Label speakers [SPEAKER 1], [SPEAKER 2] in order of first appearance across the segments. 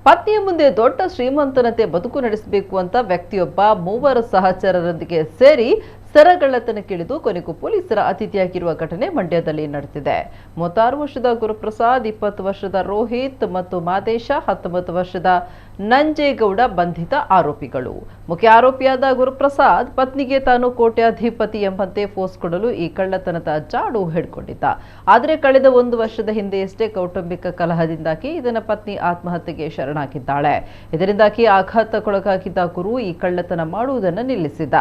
[SPEAKER 1] ಪತ್ನಿಯ ಮುಂದೆ ದೊಡ್ಡ ಶ್ರೀಮಂತನಂತೆ ಬದುಕು ನಡೆಸಬೇಕು ಅಂತ ವ್ಯಕ್ತಿಯೊಬ್ಬ ಮೂವರು ಸಹಚರರೊಂದಿಗೆ ಸೇರಿ ಸರಗಳ್ಳತನಕ್ಕಿಳಿದು ಕೊನೆಗೂ ಪೊಲೀಸರ ಅತಿಥಿಯಾಗಿರುವ ಘಟನೆ ಮಂಡ್ಯದಲ್ಲಿ ನಡೆದಿದೆ. 36 ವರ್ಷದ ಗುರುಪ್ರಸಾದ್, 20 ವರ್ಷದ ರೋಹಿತ್ ಮತ್ತು ಮಾದೇಶ, 19 ವರ್ಷದ ನಂಜೇಗೌಡ ಬಂಧಿತ ಆರೋಪಿಗಳು. ಮುಖ್ಯ ಆರೋಪಿಯಾದ ಗುರುಪ್ರಸಾದ್ ಪತ್ನಿಗೆ ತಾನು ಕೋಟ್ಯಾಧಿಪತಿ ಎಂಬಂತೆ ಫೋಸ್ ಕೊಡಲು ಈ ಕಳ್ಳತನದ ಜಾಡು ಹಿಡ್ಕೊಂಡಿದ್ದ. ಆದರೆ ಕಳೆದ 1 ವರ್ಷದ ಹಿಂದೆಯಷ್ಟೇ ಕೌಟುಂಬಿಕ ಕಲಹದಿಂದಾಗಿ ಇದನ್ನ ಪತ್ನಿ ಆತ್ಮಹತ್ಯೆಗೆ ಶರಣಾಗಿದ್ದಾಳೆ. ಇದರಿಂದಾಗಿ ಆಘಾತಕ್ಕೊಳಗಾಗಿದ್ದ ಗುರು ಈ ಕಳ್ಳತನ ಮಾಡುವುದನ್ನು ನಿಲ್ಲಿಸಿದ್ದ.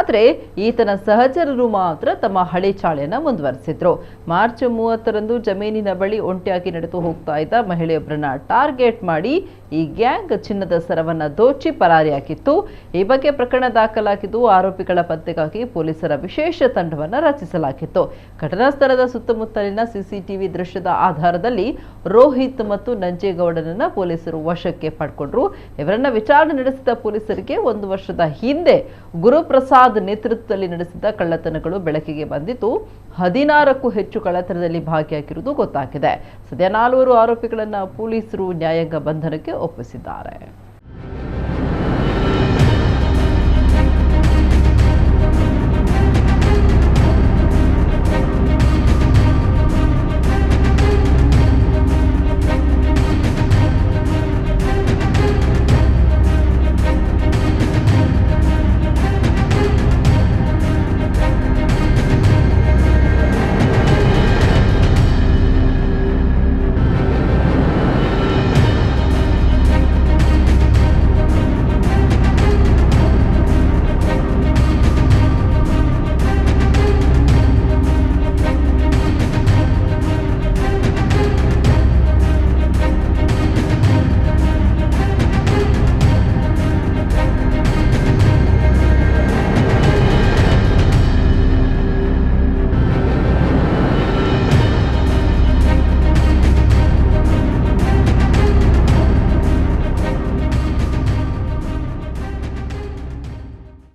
[SPEAKER 1] ಆದರೆ ಈತನ ಸಹಚರರು ಮಾತ್ರ ತಮ್ಮ ಹಳೆ ಚಾಳಿಯನ್ನ ಮುಂದುವರೆಸಿದ್ರು. ಮಾರ್ಚ್ 30ರಂದು ಜಮೀನಿನ ಬಳಿ ಒಂಟಿಯಾಗಿ ನಡೆದು ಹೋಗ್ತಾ ಇದ್ದ ಮಹಿಳೆಯೊಬ್ಬರನ್ನ ಟಾರ್ಗೆಟ್ ಮಾಡಿ ಈ ಗ್ಯಾಂಗ್ ಚಿನ್ನದ ಸರವನ್ನ ದೋಚಿ ಪರಾರಿಯಾಗಿತ್ತು. ಈ ಬಗ್ಗೆ ಪ್ರಕರಣ ದಾಖಲಾಗಿದ್ದು ಆರೋಪಿಗಳ ಪತ್ತೆಗಾಗಿ ಪೊಲೀಸರ ವಿಶೇಷ ತಂಡವನ್ನು ರಚಿಸಲಾಗಿತ್ತು. ಘಟನಾ ಸ್ಥಳದ ಸುತ್ತಮುತ್ತಲಿನ ಸಿಸಿಟಿವಿ ದೃಶ್ಯದ ಆಧಾರದಲ್ಲಿ ರೋಹಿತ್ ಮತ್ತು ನಂಜೇಗೌಡನನ್ನ ಪೊಲೀಸರು ವಶಕ್ಕೆ ಪಡ್ಕೊಂಡ್ರು. ಇವರನ್ನ ವಿಚಾರಣೆ ನಡೆಸಿದ ಪೊಲೀಸರಿಗೆ 1 ವರ್ಷದ ಹಿಂದೆ ಗುರುಪ್ರಸಾದ್ ನೇತೃತ್ವದಲ್ಲಿ ನಡೆಸಿದ ಕಳ್ಳತನಗಳು ಬೆಳಕಿಗೆ ಬಂದಿದ್ದು 16ಕ್ಕೂ ಹೆಚ್ಚು ಕಳ್ಳತನದಲ್ಲಿ ಭಾಗಿಯಾಗಿರುವುದು ಗೊತ್ತಾಗಿದೆ. ಸದ್ಯ 4 ಆರೋಪಿಗಳನ್ನ ಪೊಲೀಸರು ನ್ಯಾಯಾಂಗ ಬಂಧನಕ್ಕೆ ಒಪ್ಪಿಸಿದ್ದಾರೆ.